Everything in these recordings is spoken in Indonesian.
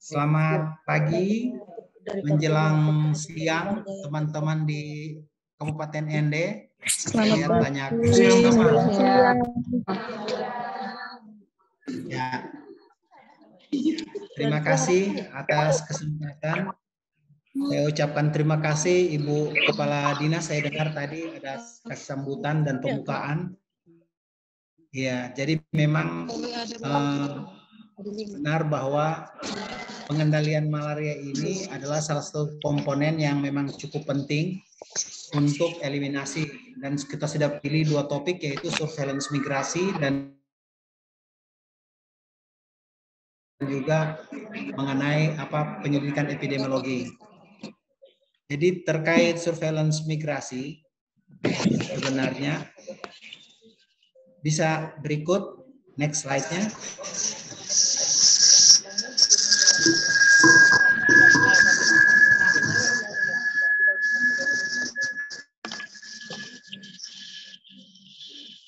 Selamat pagi menjelang siang teman-teman di Kabupaten Ende. Saya lihat banyak ya. Terima kasih atas kesempatan. Saya ucapkan terima kasih Ibu Kepala Dinas. Saya dengar tadi ada sambutan dan pembukaan. Ya, jadi memang benar bahwa pengendalian malaria ini adalah salah satu komponen yang memang cukup penting untuk eliminasi, dan kita sudah pilih dua topik, yaitu surveillance migrasi dan juga mengenai penyelidikan epidemiologi. Jadi terkait surveillance migrasi, sebenarnya bisa berikut next slide-nya.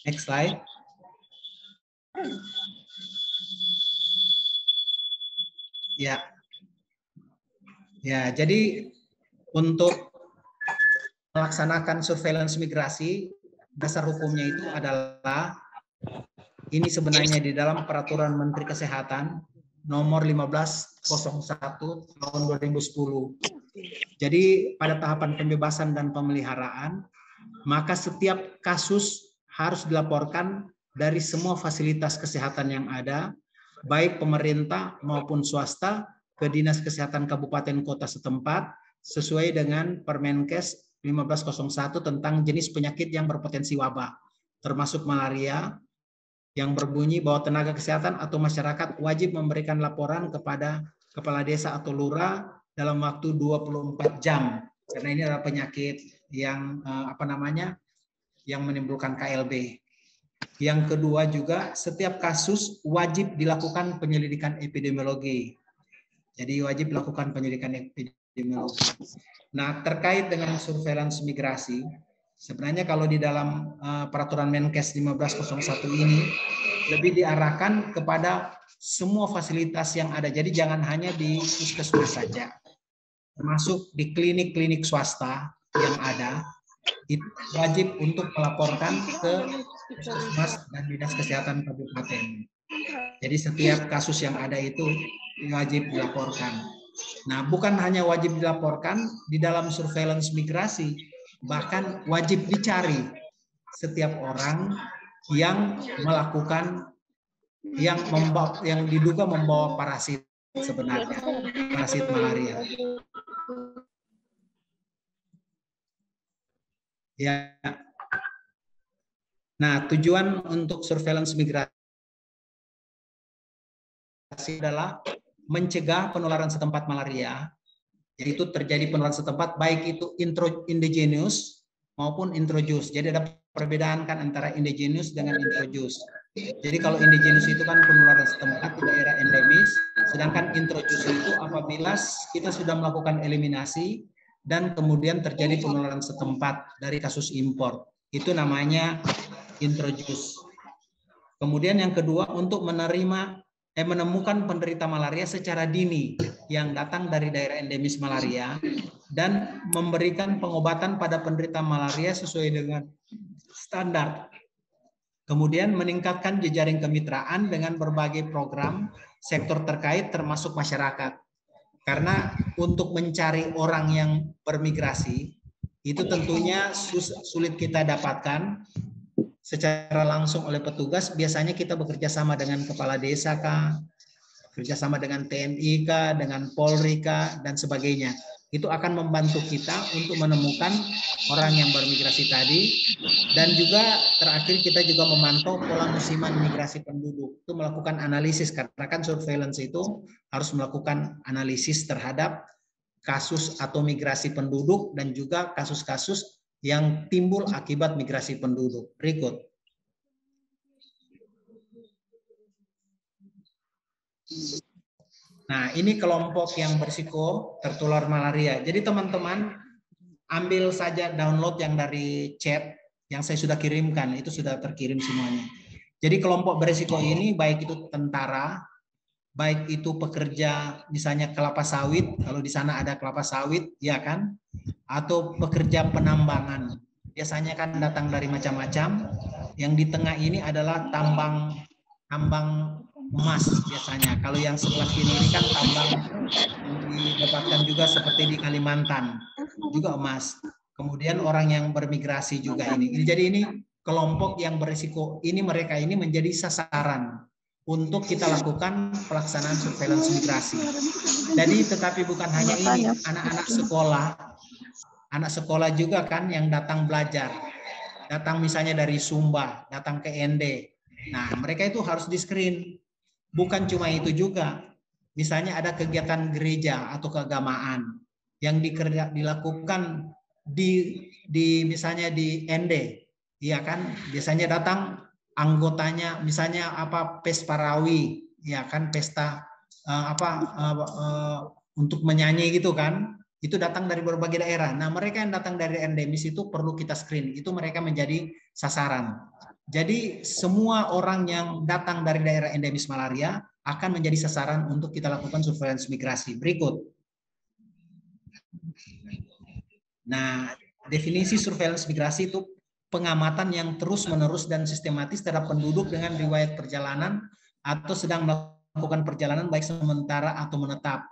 Next slide. Ya. Ya, jadi untuk melaksanakan surveillance migrasi, dasar hukumnya itu adalah ini sebenarnya di dalam Peraturan Menteri Kesehatan nomor 1501 tahun 2010. Jadi pada tahapan pembebasan dan pemeliharaan, maka setiap kasus harus dilaporkan dari semua fasilitas kesehatan yang ada, baik pemerintah maupun swasta, ke Dinas Kesehatan Kabupaten Kota setempat, sesuai dengan Permenkes 1501 tentang jenis penyakit yang berpotensi wabah, termasuk malaria, yang berbunyi bahwa tenaga kesehatan atau masyarakat wajib memberikan laporan kepada kepala desa atau lurah dalam waktu 24 jam, karena ini adalah penyakit yang yang menimbulkan KLB. Yang kedua juga, setiap kasus wajib dilakukan penyelidikan epidemiologi. Jadi wajib dilakukan penyelidikan epidemiologi. Nah, terkait dengan surveillance migrasi, sebenarnya kalau di dalam Peraturan Menkes 1501 ini lebih diarahkan kepada semua fasilitas yang ada. Jadi jangan hanya di puskesmas saja, termasuk di klinik-klinik swasta yang ada, itu wajib untuk melaporkan ke puskesmas dan Dinas Kesehatan Kabupaten. Jadi setiap kasus yang ada itu wajib dilaporkan. Nah, bukan hanya wajib dilaporkan, di dalam surveillance migrasi bahkan wajib dicari setiap orang yang melakukan yang diduga membawa parasit, sebenarnya parasit malaria. Ya. Nah, tujuan untuk surveillance migrasi adalah mencegah penularan setempat malaria, yaitu terjadi penularan setempat baik itu endogenous maupun introduce. Jadi ada perbedaan kan antara endogenous dengan introduce. Jadi kalau endogenous itu kan penularan setempat di daerah endemis, sedangkan introduce itu apabila kita sudah melakukan eliminasi dan kemudian terjadi penularan setempat dari kasus impor. Itu namanya introduce. Kemudian yang kedua, untuk menemukan penderita malaria secara dini yang datang dari daerah endemis malaria dan memberikan pengobatan pada penderita malaria sesuai dengan standar. Kemudian meningkatkan jejaring kemitraan dengan berbagai program sektor terkait termasuk masyarakat. Karena untuk mencari orang yang bermigrasi itu tentunya sulit kita dapatkan secara langsung oleh petugas. Biasanya kita bekerja sama dengan kepala desa kah, kerjasama dengan TNI kah, dengan Polri kah, dan sebagainya. Itu akan membantu kita untuk menemukan orang yang bermigrasi tadi. Dan juga terakhir kita juga memantau pola musiman migrasi penduduk. Itu melakukan analisis, karena kan surveillance itu harus melakukan analisis terhadap kasus atau migrasi penduduk dan juga kasus-kasus yang timbul akibat migrasi penduduk. Berikut. Nah, ini kelompok yang berisiko tertular malaria. Jadi teman-teman ambil saja download yang dari chat yang saya sudah kirimkan, itu sudah terkirim semuanya. Jadi kelompok berisiko ini baik itu tentara, baik itu pekerja misalnya kelapa sawit, kalau di sana ada kelapa sawit, ya kan, atau pekerja penambangan. Biasanya kan datang dari macam-macam. Yang di tengah ini adalah tambang emas biasanya. Kalau yang sebelah kiri ini kan tambang didapatkan juga seperti di Kalimantan, juga emas. Kemudian orang yang bermigrasi juga ini. Jadi ini kelompok yang berisiko, ini mereka ini menjadi sasaran untuk kita lakukan pelaksanaan surveillance migrasi. Jadi tetapi bukan hanya ini, anak sekolah juga kan yang datang belajar. Datang misalnya dari Sumba, datang ke ND. Nah, mereka itu harus di-screen. Bukan cuma itu juga. Misalnya ada kegiatan gereja atau keagamaan yang dilakukan di misalnya di ND, iya kan? Biasanya datang anggotanya, misalnya apa Pesparawi, ya kan, pesta untuk menyanyi gitu kan? Itu datang dari berbagai daerah. Nah, mereka yang datang dari endemis itu perlu kita screen. Itu mereka menjadi sasaran. Jadi semua orang yang datang dari daerah endemis malaria akan menjadi sasaran untuk kita lakukan surveillance migrasi. Berikut. Nah, definisi surveillance migrasi itu pengamatan yang terus-menerus dan sistematis terhadap penduduk dengan riwayat perjalanan atau sedang melakukan perjalanan baik sementara atau menetap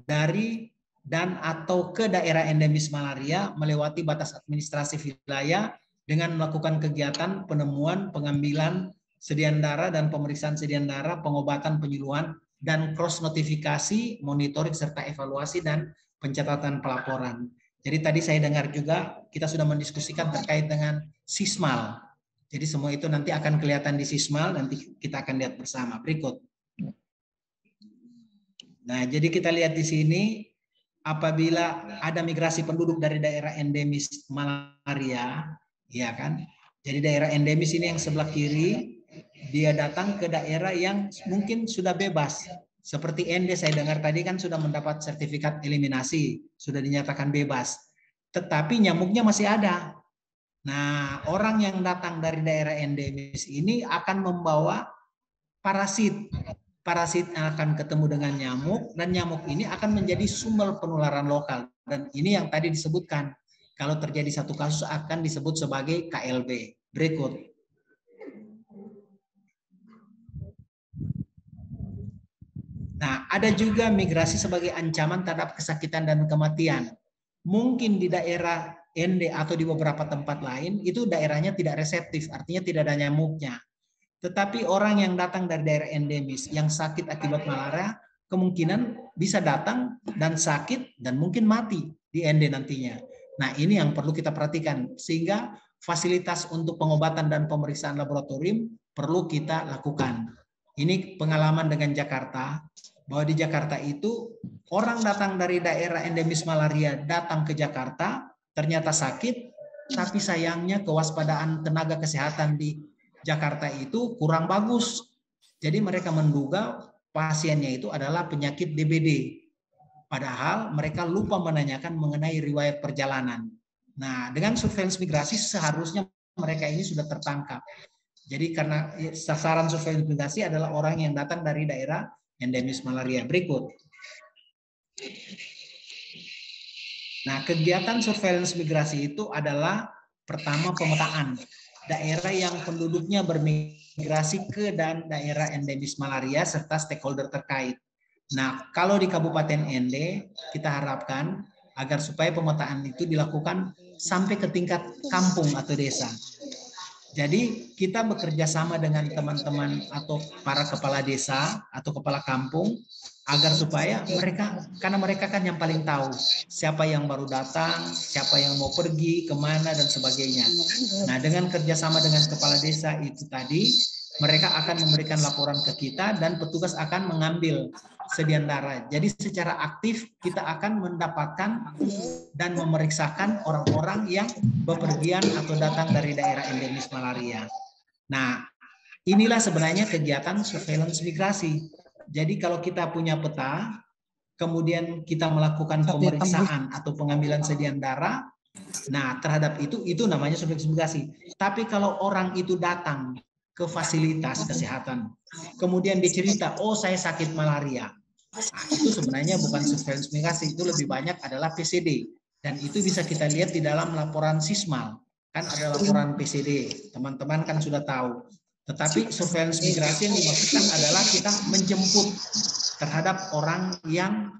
dari dan atau ke daerah endemis malaria melewati batas administrasi wilayah dengan melakukan kegiatan penemuan, pengambilan sediaan darah dan pemeriksaan sediaan darah, pengobatan, penyuluhan, dan cross notifikasi, monitoring serta evaluasi dan pencatatan pelaporan. Jadi tadi saya dengar juga kita sudah mendiskusikan terkait dengan Sismal. Jadi semua itu nanti akan kelihatan di Sismal, nanti kita akan lihat bersama. Berikut. Nah, jadi kita lihat di sini apabila ada migrasi penduduk dari daerah endemis malaria, ya kan? Jadi daerah endemis ini yang sebelah kiri, dia datang ke daerah yang mungkin sudah bebas. Seperti ND saya dengar tadi kan sudah mendapat sertifikat eliminasi, sudah dinyatakan bebas. Tetapi nyamuknya masih ada. Nah, orang yang datang dari daerah endemis ini akan membawa parasit. Parasit akan ketemu dengan nyamuk dan nyamuk ini akan menjadi sumber penularan lokal. Dan ini yang tadi disebutkan. Kalau terjadi satu kasus akan disebut sebagai KLB. Berikut. Nah, ada juga migrasi sebagai ancaman terhadap kesakitan dan kematian. Mungkin di daerah ND atau di beberapa tempat lain, itu daerahnya tidak reseptif, artinya tidak ada nyamuknya. Tetapi orang yang datang dari daerah endemis, yang sakit akibat malaria, kemungkinan bisa datang dan sakit dan mungkin mati di ND nantinya. Nah, ini yang perlu kita perhatikan. Sehingga fasilitas untuk pengobatan dan pemeriksaan laboratorium perlu kita lakukan. Ini pengalaman dengan Jakarta, bahwa di Jakarta itu orang datang dari daerah endemis malaria datang ke Jakarta, ternyata sakit, tapi sayangnya kewaspadaan tenaga kesehatan di Jakarta itu kurang bagus. Jadi mereka menduga pasiennya itu adalah penyakit DBD. Padahal mereka lupa menanyakan mengenai riwayat perjalanan. Nah, dengan surveillance migrasi seharusnya mereka ini sudah tertangkap. Jadi karena sasaran surveillance migrasi adalah orang yang datang dari daerah endemis malaria. Berikut. Nah, kegiatan surveillance migrasi itu adalah pertama pemetaan daerah yang penduduknya bermigrasi ke dan daerah endemis malaria serta stakeholder terkait. Nah, kalau di Kabupaten ND kita harapkan agar supaya pemetaan itu dilakukan sampai ke tingkat kampung atau desa. Jadi kita bekerja sama dengan teman-teman atau para kepala desa atau kepala kampung agar supaya mereka, karena mereka kan yang paling tahu siapa yang baru datang, siapa yang mau pergi, kemana dan sebagainya. Nah, dengan kerjasama dengan kepala desa itu tadi, mereka akan memberikan laporan ke kita dan petugas akan mengambil sediaan darah. Jadi secara aktif kita akan mendapatkan dan memeriksakan orang-orang yang bepergian atau datang dari daerah endemis malaria. Nah, inilah sebenarnya kegiatan surveillance migrasi. Jadi kalau kita punya peta, kemudian kita melakukan pemeriksaan atau pengambilan sediaan darah, nah terhadap itu namanya surveillance migrasi. Tapi kalau orang itu datang ke fasilitas kesehatan. Kemudian dia cerita, oh saya sakit malaria. Nah, itu sebenarnya bukan surveillance migrasi, itu lebih banyak adalah PCD. Dan itu bisa kita lihat di dalam laporan Sismal. Kan ada laporan PCD, teman-teman kan sudah tahu. Tetapi surveillance migrasi yang dimaksudkan adalah kita menjemput terhadap orang yang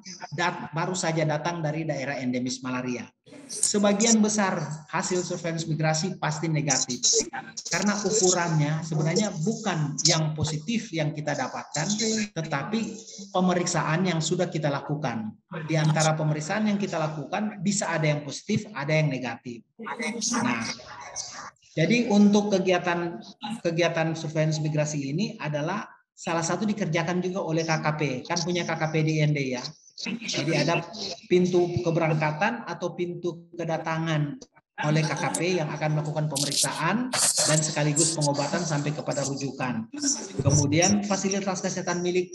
baru saja datang dari daerah endemis malaria. Sebagian besar hasil surveillance migrasi pasti negatif. Karena ukurannya sebenarnya bukan yang positif yang kita dapatkan, tetapi pemeriksaan yang sudah kita lakukan. Di antara pemeriksaan yang kita lakukan, bisa ada yang positif, ada yang negatif. Nah, jadi untuk kegiatan surveillance migrasi ini adalah salah satu dikerjakan juga oleh KKP. Kan punya KKP di IND ya. Jadi ada pintu keberangkatan atau pintu kedatangan oleh KKP yang akan melakukan pemeriksaan dan sekaligus pengobatan sampai kepada rujukan. Kemudian fasilitas kesehatan milik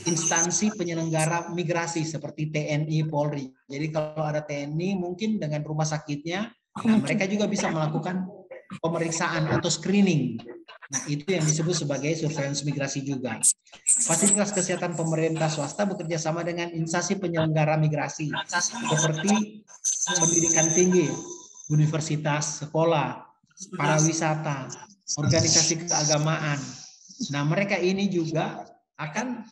instansi penyelenggara migrasi seperti TNI, Polri. Jadi kalau ada TNI mungkin dengan rumah sakitnya, nah mereka juga bisa melakukan pemeriksaan atau screening. Nah, itu yang disebut sebagai surveillance migrasi juga. Fasilitas kesehatan pemerintah swasta bekerja sama dengan instansi penyelenggara migrasi seperti pendidikan tinggi, universitas, sekolah, pariwisata, organisasi keagamaan. Nah, mereka ini juga akan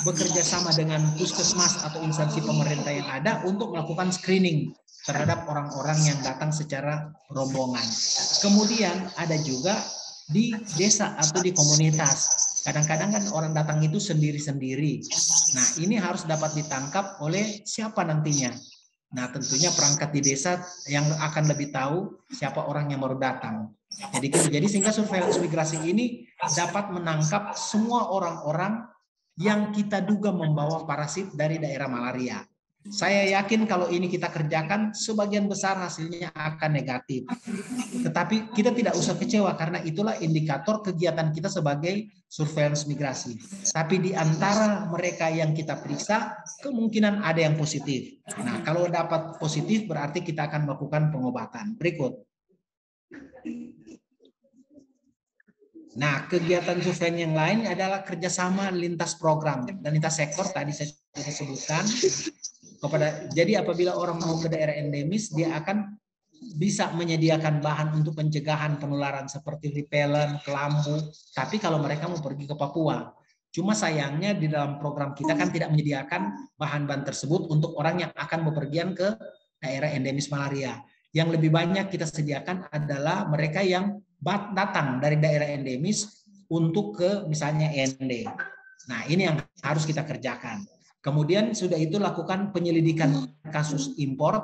bekerja sama dengan puskesmas atau instansi pemerintah yang ada untuk melakukan screening terhadap orang-orang yang datang secara rombongan. Kemudian ada juga di desa atau di komunitas. Kadang-kadang kan orang datang itu sendiri-sendiri. Nah, ini harus dapat ditangkap oleh siapa nantinya. Nah, tentunya perangkat di desa yang akan lebih tahu siapa orang yang baru datang. Jadi sehingga surveillance migrasi ini dapat menangkap semua orang-orang yang kita duga membawa parasit dari daerah malaria. Saya yakin kalau ini kita kerjakan, sebagian besar hasilnya akan negatif. Tetapi kita tidak usah kecewa karena itulah indikator kegiatan kita sebagai surveillance migrasi. Tapi di antara mereka yang kita periksa, kemungkinan ada yang positif. Nah, kalau dapat positif berarti kita akan melakukan pengobatan. Berikut. Nah, kegiatan surveillance yang lain adalah kerjasama lintas program dan lintas sektor tadi saya sudah sebutkan. Jadi apabila orang mau ke daerah endemis, dia akan bisa menyediakan bahan untuk pencegahan penularan seperti repellent, kelambu. Tapi kalau mereka mau pergi ke Papua, cuma sayangnya di dalam program kita kan tidak menyediakan bahan-bahan tersebut untuk orang yang akan bepergian ke daerah endemis malaria. Yang lebih banyak kita sediakan adalah mereka yang datang dari daerah endemis untuk ke misalnya ND. Nah, ini yang harus kita kerjakan. Kemudian sudah itu lakukan penyelidikan kasus impor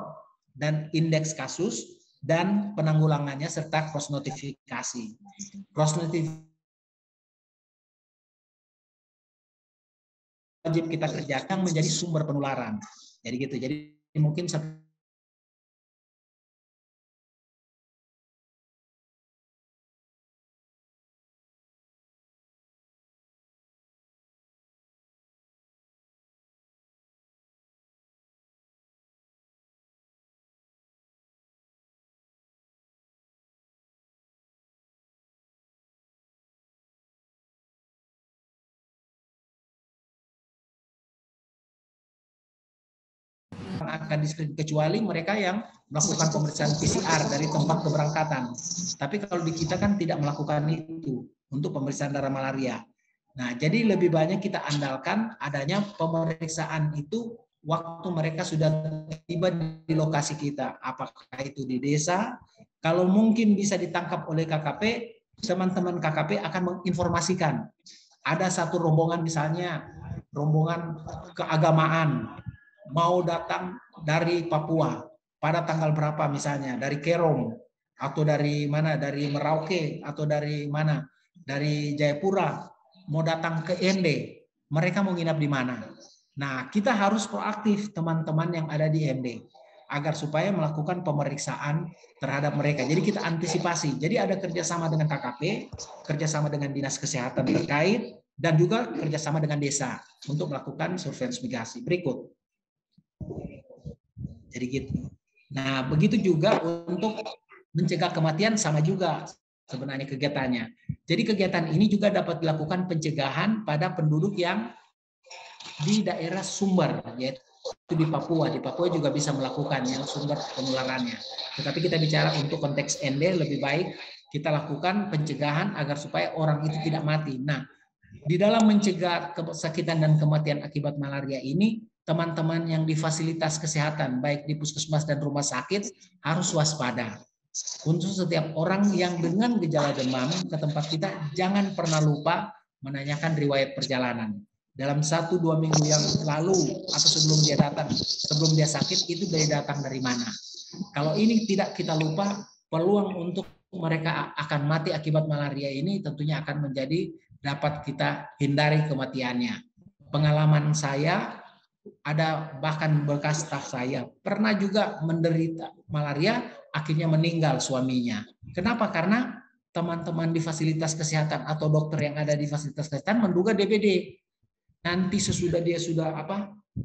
dan indeks kasus dan penanggulangannya serta cross notifikasi. Cross notifikasi wajib kita kerjakan menjadi sumber penularan. Jadi gitu. Jadi mungkin akan diskredit kecuali mereka yang melakukan pemeriksaan PCR dari tempat keberangkatan. Tapi kalau di kita kan tidak melakukan itu untuk pemeriksaan darah malaria. Nah, jadi lebih banyak kita andalkan adanya pemeriksaan itu waktu mereka sudah tiba di lokasi kita. Apakah itu di desa? Kalau mungkin bisa ditangkap oleh KKP, teman-teman KKP akan menginformasikan. Ada satu rombongan misalnya, rombongan keagamaan, mau datang dari Papua pada tanggal berapa misalnya, dari Kerong atau dari mana, dari Merauke atau dari mana, dari Jayapura mau datang ke ND, mereka mau nginap di mana. Nah, kita harus proaktif teman-teman yang ada di ND agar supaya melakukan pemeriksaan terhadap mereka. Jadi kita antisipasi. Jadi ada kerjasama dengan KKP, kerjasama dengan dinas kesehatan terkait, dan juga kerjasama dengan desa untuk melakukan surveillance migrasi. Berikut. Jadi gitu. Nah, begitu juga untuk mencegah kematian sama juga. sebenarnya kegiatannya. Jadi kegiatan ini juga dapat dilakukan pencegahan pada penduduk yang di daerah sumber, yaitu di Papua. Di Papua juga bisa melakukan yang sumber penularannya. Tetapi kita bicara untuk konteks ND, lebih baik kita lakukan pencegahan agar supaya orang itu tidak mati. Nah, di dalam mencegah kesakitan dan kematian akibat malaria ini, teman-teman yang di fasilitas kesehatan, baik di puskesmas dan rumah sakit, harus waspada. Untuk setiap orang yang dengan gejala demam ke tempat kita, jangan pernah lupa menanyakan riwayat perjalanan. Dalam 1-2 minggu yang lalu atau sebelum dia datang, sebelum dia sakit, itu dia datang dari mana. Kalau ini tidak kita lupa, peluang untuk mereka akan mati akibat malaria ini tentunya akan menjadi dapat kita hindari kematiannya. Pengalaman saya, ada bahkan bekas staf saya pernah juga menderita malaria, akhirnya meninggal suaminya. Kenapa? Karena teman-teman di fasilitas kesehatan atau dokter yang ada di fasilitas kesehatan menduga DBD. Nanti sesudah dia sudah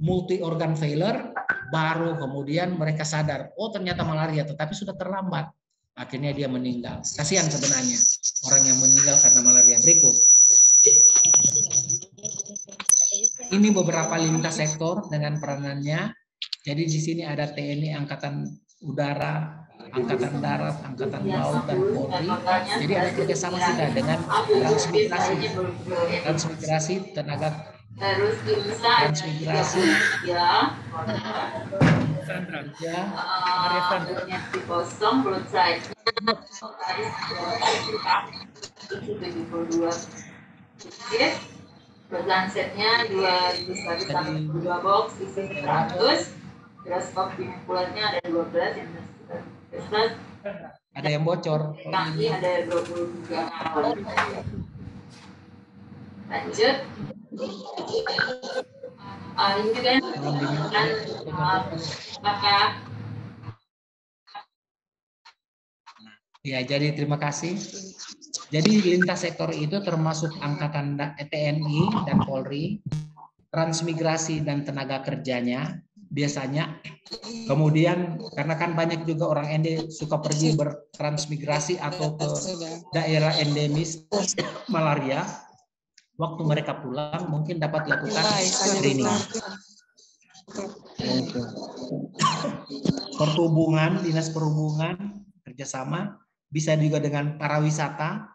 multi organ failure, baru kemudian mereka sadar, oh ternyata malaria, tetapi sudah terlambat. Akhirnya dia meninggal. Kasihan sebenarnya orang yang meninggal karena malaria. Berikut. Ini beberapa lintas sektor dengan peranannya. Jadi di sini ada TNI, Angkatan Udara, Angkatan Darat, Angkatan Laut, dan Polri. Jadi ada kerjasama kita dengan transmigrasi tenaga transmigrasi Lancetnya 2.182 box, isi 100. Beras pengumpulannya ada 12 yang ada yang bocor. Kaki ada 23. Lanjut. Ini kan apakah ya, jadi terima kasih. Jadi lintas sektor itu termasuk Angkatan TNI dan Polri, transmigrasi dan tenaga kerjanya biasanya. Kemudian karena kan banyak juga orang ND suka pergi bertransmigrasi atau ke daerah endemis malaria, waktu mereka pulang mungkin dapat lakukan screening. Perhubungan, dinas perhubungan kerjasama, bisa juga dengan pariwisata,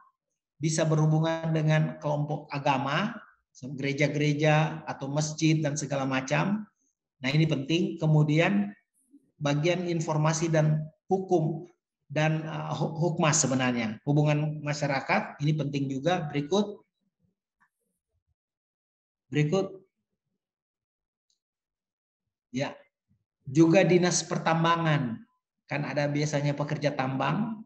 bisa berhubungan dengan kelompok agama, gereja-gereja atau masjid dan segala macam. Nah ini penting. Kemudian bagian informasi dan hukum dan hukmas sebenarnya, hubungan masyarakat ini penting juga. Berikut. Ya, juga dinas pertambangan, kan ada biasanya pekerja tambang.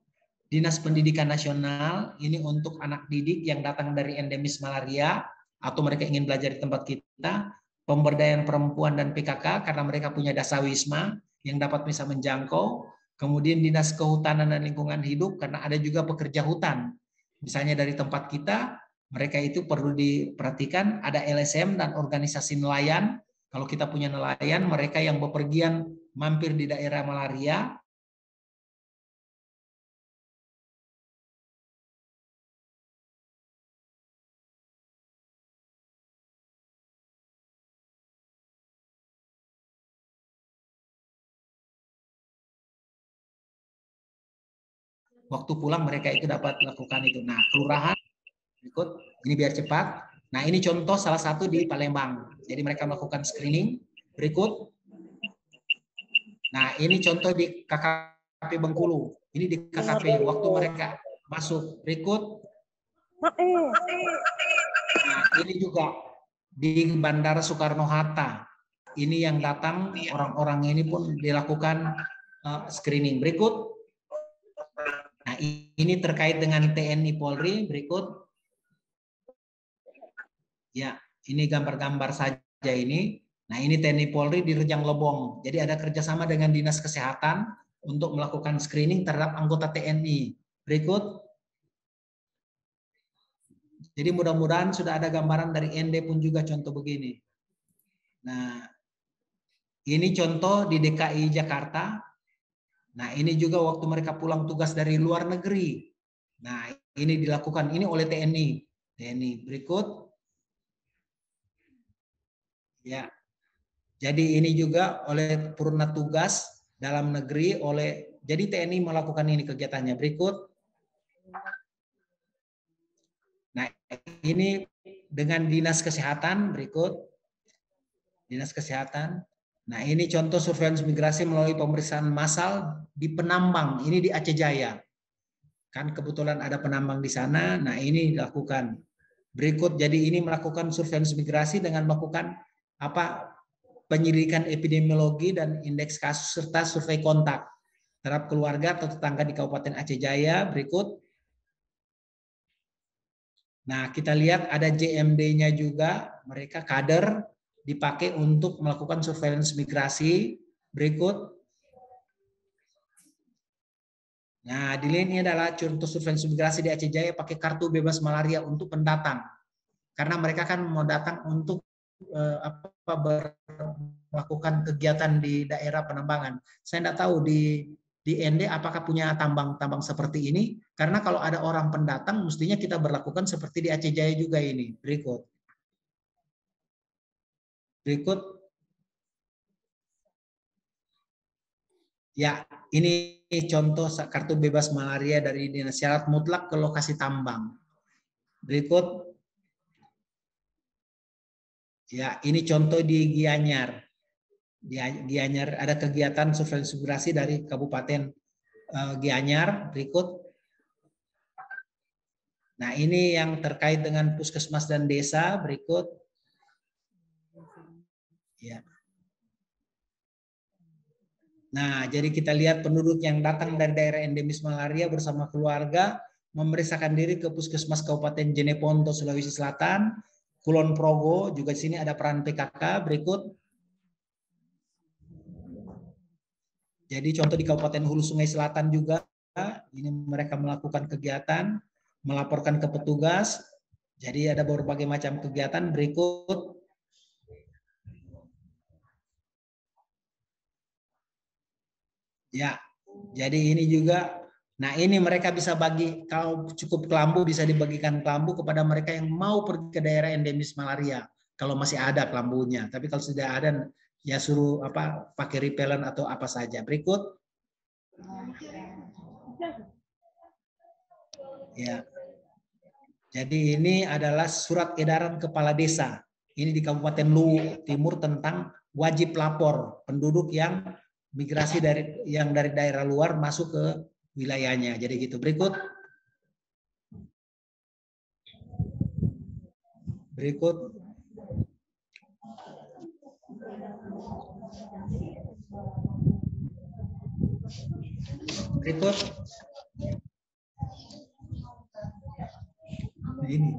Dinas Pendidikan Nasional, ini untuk anak didik yang datang dari endemis malaria atau mereka ingin belajar di tempat kita. Pemberdayaan perempuan dan PKK karena mereka punya dasawisma yang dapat bisa menjangkau. Kemudian Dinas Kehutanan dan Lingkungan Hidup karena ada juga pekerja hutan. Misalnya dari tempat kita, mereka itu perlu diperhatikan, ada LSM dan organisasi nelayan. Kalau kita punya nelayan, mereka yang bepergian mampir di daerah malaria, waktu pulang mereka itu dapat melakukan itu. Nah, kelurahan berikut ini biar cepat. Nah, ini contoh salah satu di Palembang. Jadi mereka melakukan screening. Berikut. Nah, ini contoh di KKP Bengkulu. Ini di KKP waktu mereka masuk. Berikut. Nah, ini juga di Bandara Soekarno-Hatta. Ini yang datang orang-orang ini pun dilakukan screening. Berikut. Nah, ini terkait dengan TNI Polri. Berikut. Ya, ini gambar-gambar saja ini. Nah, ini TNI Polri di Rejang Lebong. Jadi ada kerjasama dengan Dinas Kesehatan untuk melakukan screening terhadap anggota TNI. Berikut. Jadi mudah-mudahan sudah ada gambaran dari ND pun juga contoh begini. Nah, ini contoh di DKI Jakarta. Nah, ini juga waktu mereka pulang tugas dari luar negeri. Nah, ini dilakukan ini oleh TNI. TNI berikut. Ya. Jadi ini juga oleh purna tugas dalam negeri jadi TNI melakukan ini kegiatannya berikut. Nah, ini dengan Dinas Kesehatan berikut. Dinas Kesehatan. Nah, ini contoh surveillance migrasi melalui pemeriksaan massal di penambang. Ini di Aceh Jaya. Kan kebetulan ada penambang di sana. Nah, ini dilakukan. Berikut, jadi ini melakukan surveillance migrasi dengan melakukan penyelidikan epidemiologi dan indeks kasus serta survei kontak terhadap keluarga atau tetangga di Kabupaten Aceh Jaya. Berikut. Nah, kita lihat ada JMD-nya juga, mereka kader dipakai untuk melakukan surveillance migrasi. Berikut. Nah, di ini adalah contoh surveillance migrasi di Aceh Jaya pakai kartu bebas malaria untuk pendatang. Karena mereka kan mau datang untuk melakukan kegiatan di daerah penambangan. Saya tidak tahu di ND apakah punya tambang-tambang seperti ini. Karena kalau ada orang pendatang, mestinya kita berlakukan seperti di Aceh Jaya juga ini. Berikut. Berikut. Ya, ini contoh kartu bebas malaria dari Dinas Syarat Mutlak ke lokasi tambang. Berikut. Ya, ini contoh di Gianyar. Di Gianyar ada kegiatan surveillance migrasi dari Kabupaten Gianyar. Berikut. Nah, ini yang terkait dengan puskesmas dan desa. Berikut. Ya. Nah, jadi kita lihat penduduk yang datang dari daerah endemis malaria bersama keluarga memeriksakan diri ke Puskesmas Kabupaten Jeneponto, Sulawesi Selatan, Kulon Progo, juga di sini ada peran PKK. Berikut. Jadi contoh di Kabupaten Hulu Sungai Selatan juga, ini mereka melakukan kegiatan, melaporkan ke petugas. Jadi ada berbagai macam kegiatan. Berikut. Ya, jadi ini juga. Nah, ini mereka bisa bagi, kalau cukup kelambu bisa dibagikan kelambu kepada mereka yang mau pergi ke daerah endemis malaria. Kalau masih ada kelambunya, tapi kalau sudah ada ya suruh pakai repellent atau apa saja. Berikut. Ya. Jadi ini adalah surat edaran kepala desa. Ini di Kabupaten Luwu Timur tentang wajib lapor penduduk yang migrasi dari daerah luar masuk ke wilayahnya. Jadi gitu. Berikut. Berikut. Berikut. Nah, ini.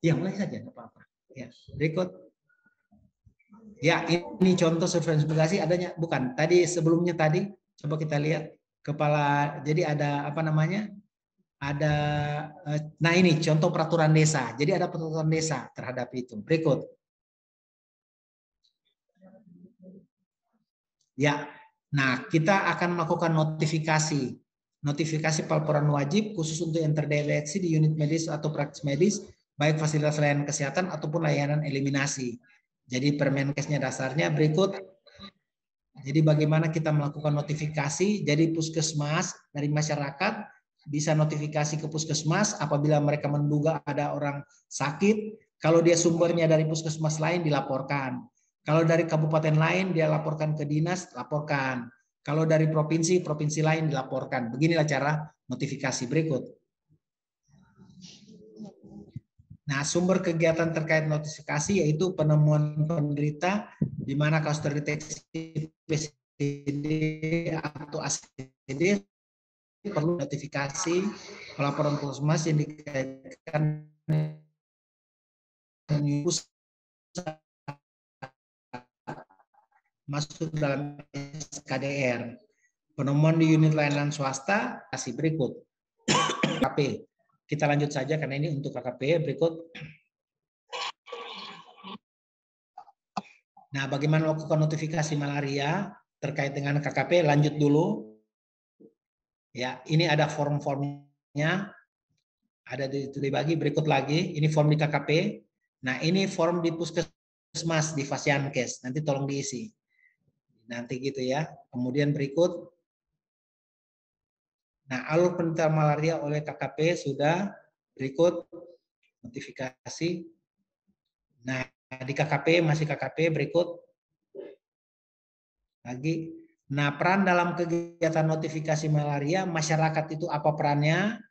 Ya, mulai saja, apa-apa. Ya, berikut. Ya, ini contoh surveillance migrasi adanya, bukan. Tadi sebelumnya tadi coba kita lihat kepala, jadi ada apa namanya? Ada nah ini contoh peraturan desa. Jadi ada peraturan desa terhadap itu. Berikut. Ya. Nah, kita akan melakukan notifikasi. Notifikasi pelaporan wajib khusus untuk yang terdeteksi di unit medis atau praktis medis, baik fasilitas layanan kesehatan ataupun layanan eliminasi. Jadi Permenkesnya dasarnya berikut. Jadi bagaimana kita melakukan notifikasi? Jadi puskesmas dari masyarakat bisa notifikasi ke puskesmas apabila mereka menduga ada orang sakit. Kalau dia sumbernya dari puskesmas lain dilaporkan. Kalau dari kabupaten lain dia laporkan ke dinas, laporkan. Kalau dari provinsi lain dilaporkan. Beginilah cara notifikasi berikut. Nah, sumber kegiatan terkait notifikasi yaitu penemuan penderita di mana kasus terdeteksi PCD atau ACD perlu notifikasi pelaporan puskesmas yang dikaitkan masuk dalam SKDR. Penemuan di unit layanan swasta kasih berikut. KKP. Kita lanjut saja karena ini untuk KKP berikut. Nah, bagaimana melakukan notifikasi malaria terkait dengan KKP? Lanjut dulu. Ya, ini ada form-formnya, ada dibagi berikut lagi. Ini form di KKP. Nah, ini form di Puskesmas di Fasiankes. Nanti tolong diisi. Nanti gitu ya. Kemudian berikut. Nah, alur penelitian malaria oleh KKP sudah. Berikut notifikasi. Nah, di KKP masih KKP berikut lagi. Nah, peran dalam kegiatan notifikasi malaria masyarakat itu apa perannya?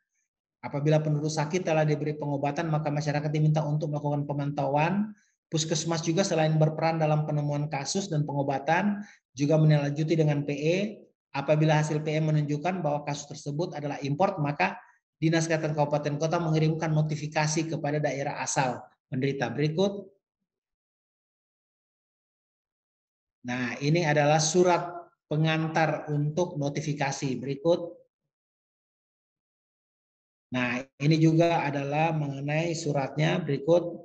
Apabila penduduk sakit telah diberi pengobatan, maka masyarakat diminta untuk melakukan pemantauan. Puskesmas juga selain berperan dalam penemuan kasus dan pengobatan, juga menindaklanjuti dengan PE. Apabila hasil PE menunjukkan bahwa kasus tersebut adalah import, maka Dinas Kesehatan Kabupaten Kota mengirimkan notifikasi kepada daerah asal penderita. Berikut. Nah, ini adalah surat pengantar untuk notifikasi. Berikut. Nah, ini juga adalah mengenai suratnya berikut.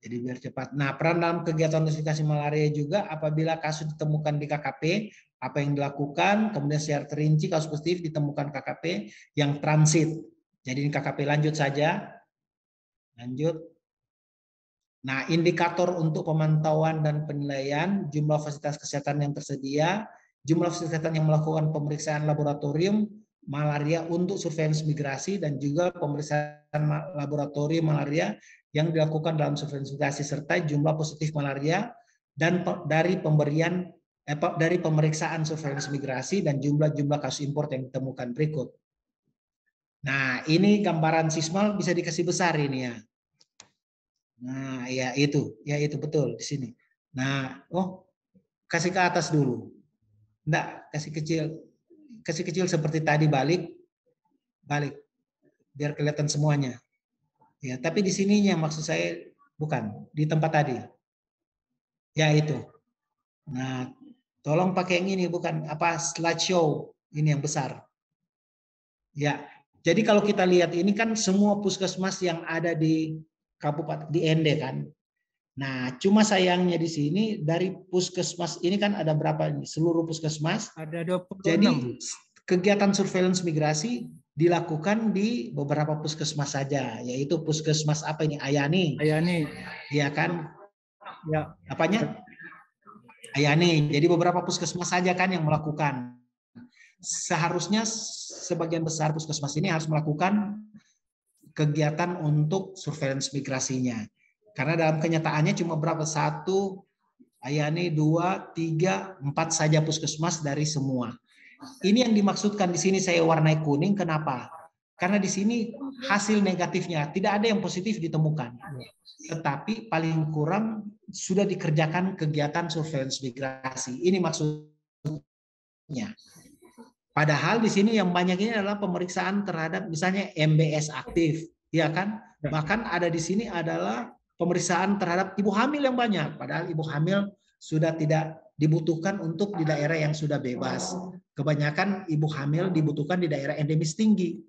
Jadi biar cepat. Nah, peran dalam kegiatan notifikasi malaria juga apabila kasus ditemukan di KKP, apa yang dilakukan, kemudian secara terinci kasus positif ditemukan KKP yang transit. Jadi ini KKP lanjut saja. Lanjut. Nah, indikator untuk pemantauan dan penilaian jumlah fasilitas kesehatan yang tersedia, jumlah fasilitas kesehatan yang melakukan pemeriksaan laboratorium malaria untuk surveillance migrasi, dan juga pemeriksaan laboratorium malaria yang dilakukan dalam surveillance migrasi, serta jumlah positif malaria dan dari pemeriksaan surveillance migrasi dan jumlah kasus import yang ditemukan berikut. Nah, ini gambaran sismal bisa dikasih besar ini ya. Nah, ya itu betul di sini. Nah, kasih ke atas dulu. Enggak, kasih kecil seperti tadi, balik, biar kelihatan semuanya. Ya, tapi di sininya maksud saya bukan di tempat tadi. Ya itu. Nah, tolong pakai yang ini, bukan apa slideshow ini yang besar. Ya, jadi kalau kita lihat ini kan semua puskesmas yang ada di Kabupaten di Ende kan. Nah, cuma sayangnya di sini dari puskesmas ini kan ada berapa ini? Seluruh puskesmas. Ada 26. Jadi kegiatan surveillance migrasi dilakukan di beberapa puskesmas saja, yaitu puskesmas apa ini? Ayani. Ayani. Iya kan? Ya. Apanya? Ayani. Jadi beberapa puskesmas saja kan yang melakukan. Seharusnya sebagian besar puskesmas ini harus melakukan kegiatan untuk surveillance migrasinya. Karena dalam kenyataannya cuma berapa? 1, Ayani 2, 3, 4 saja puskesmas dari semua. Ini yang dimaksudkan di sini saya warnai kuning. Kenapa? Karena di sini hasil negatifnya tidak ada yang positif ditemukan. Tetapi paling kurang sudah dikerjakan kegiatan surveillance migrasi. Ini maksudnya. Padahal di sini yang banyak ini adalah pemeriksaan terhadap misalnya MBS aktif, ya kan? Bahkan ada di sini adalah pemeriksaan terhadap ibu hamil yang banyak. Padahal ibu hamil sudah tidak dibutuhkan untuk di daerah yang sudah bebas. Kebanyakan ibu hamil dibutuhkan di daerah endemis tinggi,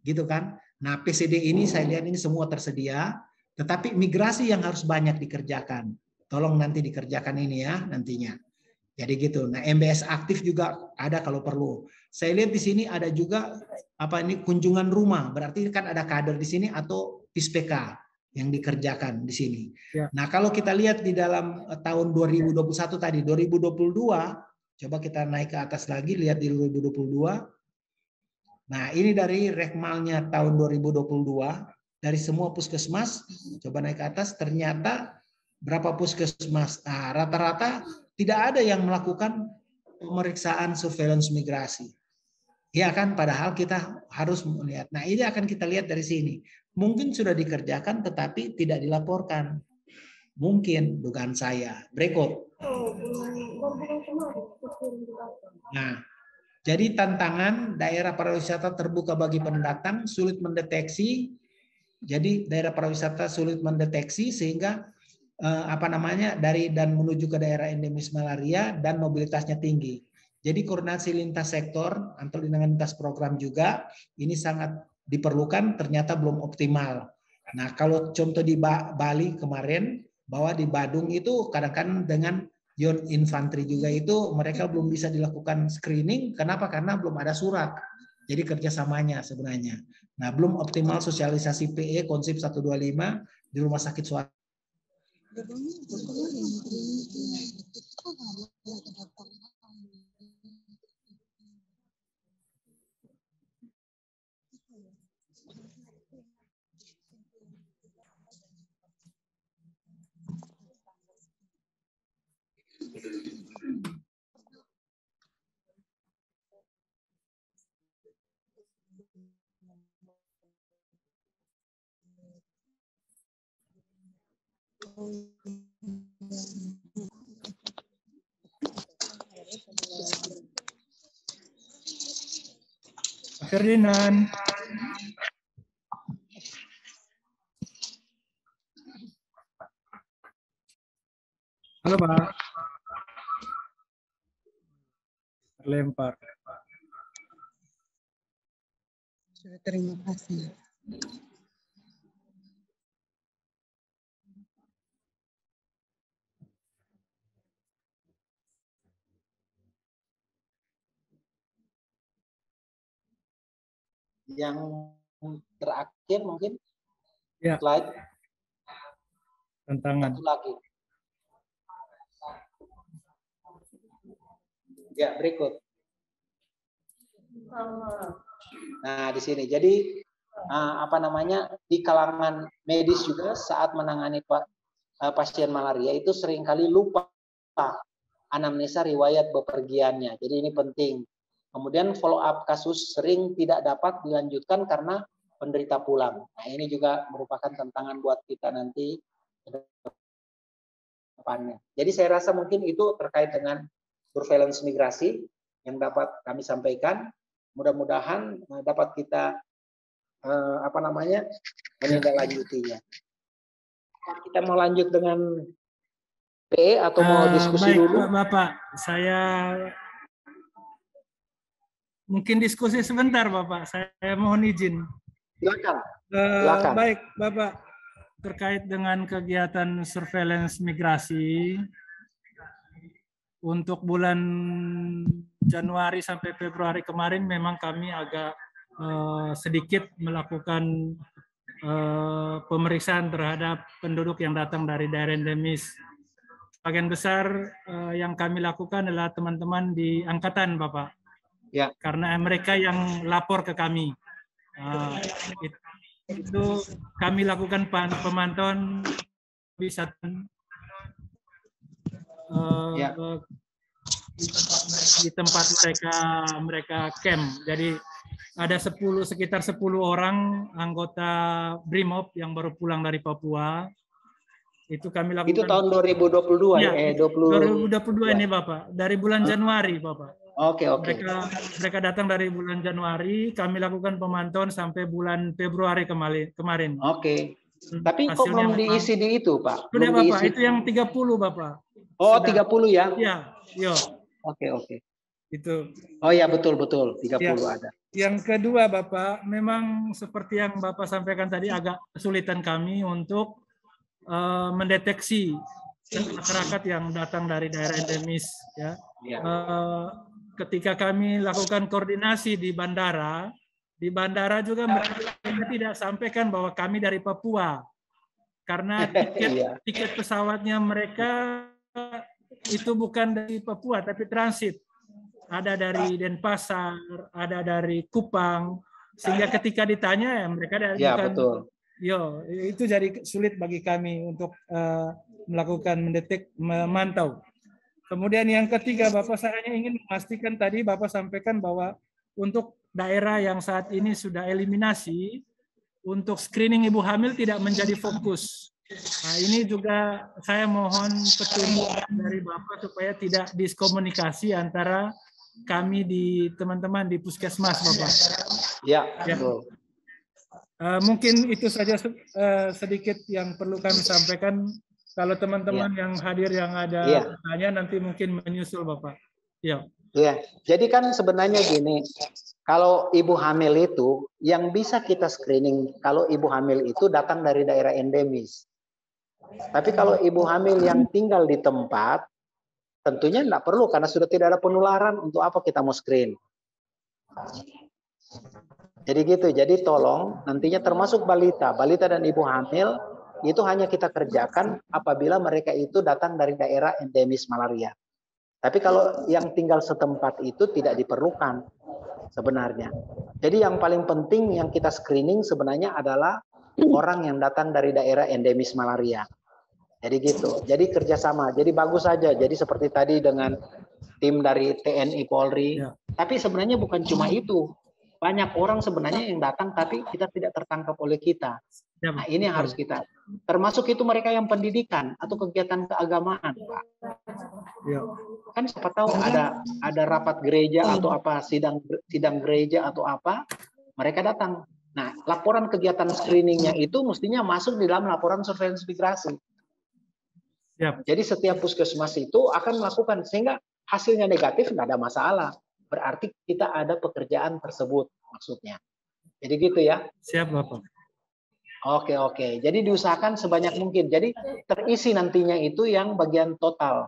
gitu kan? Nah, PCD ini saya lihat ini semua tersedia, tetapi migrasi yang harus banyak dikerjakan. Tolong nanti dikerjakan ini ya nantinya. Jadi gitu. Nah, MBS aktif juga ada kalau perlu. Saya lihat di sini ada juga apa ini kunjungan rumah. Berarti kan ada kader di sini atau PISPK yang dikerjakan di sini. Ya. Nah, kalau kita lihat di dalam tahun 2021 tadi, 2022, coba kita naik ke atas lagi, lihat di 2022. Nah, ini dari rekmalnya tahun 2022 dari semua puskesmas. Coba naik ke atas, ternyata berapa puskesmas? Nah, rata-rata tidak ada yang melakukan pemeriksaan surveillance migrasi. Ya kan, padahal kita harus melihat. Nah, ini akan kita lihat dari sini. Mungkin sudah dikerjakan tetapi tidak dilaporkan. Mungkin dugaan saya. Berikut. Nah, jadi tantangan daerah pariwisata terbuka bagi pendatang, sulit mendeteksi. Jadi daerah pariwisata sulit mendeteksi sehingga dari dan menuju ke daerah endemis malaria dan mobilitasnya tinggi. Jadi koordinasi lintas sektor atau dengan lintas program juga ini sangat diperlukan, ternyata belum optimal. Nah, kalau contoh di Bali kemarin bahwa di Badung itu kadang-kadang dengan Yon Infanteri juga itu mereka belum bisa dilakukan screening. Kenapa? Karena belum ada surat. Jadi kerjasamanya sebenarnya. Nah, belum optimal sosialisasi PE konsep 125 di rumah sakit swasta. Ferdinand. Halo Pak. Terlempar. Sudah, terima kasih. Yang terakhir mungkin Ya. slide Tantangan. satu lagi. Ya, berikut. Nah, di sini. Jadi apa namanya, di kalangan medis juga saat menangani pasien malaria itu seringkali lupa anamnesa riwayat bepergiannya. Jadi ini penting. Kemudian follow up kasus sering tidak dapat dilanjutkan karena penderita pulang. Nah, ini juga merupakan tantangan buat kita nanti ke depannya. Jadi saya rasa mungkin itu terkait dengan surveillance migrasi yang dapat kami sampaikan. Mudah-mudahan dapat kita apa namanya, menindaklanjutinya. Kita mau lanjut dengan PE atau mau diskusi baik, dulu? Bapak, saya mungkin diskusi sebentar, Bapak. Saya mohon izin. Silakan. Silakan. Baik, Bapak, terkait dengan kegiatan surveillance migrasi untuk bulan Januari sampai Februari kemarin memang kami agak sedikit melakukan pemeriksaan terhadap penduduk yang datang dari daerah endemis. Sebagian besar yang kami lakukan adalah teman-teman di angkatan, Bapak. Ya. Karena mereka yang lapor ke kami. Itu kami lakukan pemantauan bisa di tempat mereka camp. Jadi ada sekitar 10 orang anggota BRIMOB yang baru pulang dari Papua. Itu kami lakukan. Itu tahun 2022 ya? 2022 ini, ya. Bapak. Dari bulan Januari, Bapak. Oke. Mereka datang dari bulan Januari, kami lakukan pemantauan sampai bulan Februari kemarin. Oke. Tapi kok belum diisi di itu, Pak? Sudah, belum Bapak. Diisi. Itu yang 30, Bapak. Oh, sudah. 30 ya? Iya, yo. Oke. Itu. Oh ya, betul 30 ya. Ada. Yang kedua, Bapak, memang seperti yang Bapak sampaikan tadi agak kesulitan kami untuk mendeteksi masyarakat yang datang dari daerah endemis, ya. Ya. Ketika kami lakukan koordinasi di bandara juga mereka tidak sampaikan bahwa kami dari Papua, karena tiket pesawatnya mereka itu bukan dari Papua tapi transit, ada dari Denpasar, ada dari Kupang, sehingga ketika ditanya ya mereka bukan. Betul. Itu jadi sulit bagi kami untuk melakukan memantau. Kemudian yang ketiga, Bapak, saya ingin memastikan tadi Bapak sampaikan bahwa untuk daerah yang saat ini sudah eliminasi, untuk screening ibu hamil tidak menjadi fokus. Nah, ini juga saya mohon petunjuk dari Bapak supaya tidak diskomunikasi antara kami di teman-teman di puskesmas, Bapak. Ya. Betul. Mungkin itu saja sedikit yang perlu kami sampaikan. Kalau teman-teman yang hadir yang ada pertanyaan nanti mungkin menyusul, Bapak. Ya. Jadi kan sebenarnya gini, kalau ibu hamil itu yang bisa kita screening kalau ibu hamil itu datang dari daerah endemis. Tapi kalau ibu hamil yang tinggal di tempat tentunya tidak perlu karena sudah tidak ada penularan. Untuk apa kita mau screen? Jadi gitu. Jadi tolong nantinya termasuk balita dan ibu hamil itu hanya kita kerjakan apabila mereka itu datang dari daerah endemis malaria. Tapi kalau yang tinggal setempat itu tidak diperlukan sebenarnya. Jadi yang paling penting yang kita screening sebenarnya adalah orang yang datang dari daerah endemis malaria. Jadi gitu. Jadi kerjasama. Jadi bagus saja. Jadi seperti tadi dengan tim dari TNI Polri. Ya. Tapi sebenarnya bukan cuma itu. Banyak orang sebenarnya yang datang tapi kita tidak tertangkap oleh kita. Ya, Nah, ini yang harus kita. Termasuk itu mereka yang pendidikan atau kegiatan keagamaan, Pak. ya. Kan siapa tahu ada rapat gereja atau apa, sidang gereja atau apa, mereka datang. Nah, laporan kegiatan screeningnya itu mestinya masuk di dalam laporan surveillance migrasi. Siap. Jadi setiap puskesmas itu akan melakukan, sehingga hasilnya negatif nggak ada masalah. Berarti kita ada pekerjaan tersebut maksudnya. Jadi gitu ya. Siap, Bapak. Oke. Jadi diusahakan sebanyak mungkin. Jadi terisi nantinya itu yang bagian total.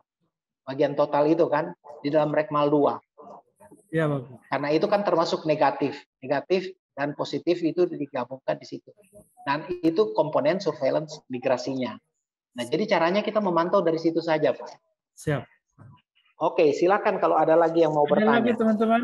Bagian total itu kan di dalam Rekmal 2. Ya, Bapak. Karena itu kan termasuk negatif. Negatif dan positif itu digabungkan di situ. Dan itu komponen surveillance migrasinya. Nah, jadi caranya kita memantau dari situ saja, Pak. Siap. Oke, silakan kalau ada lagi yang mau Ada bertanya. lagi teman-teman?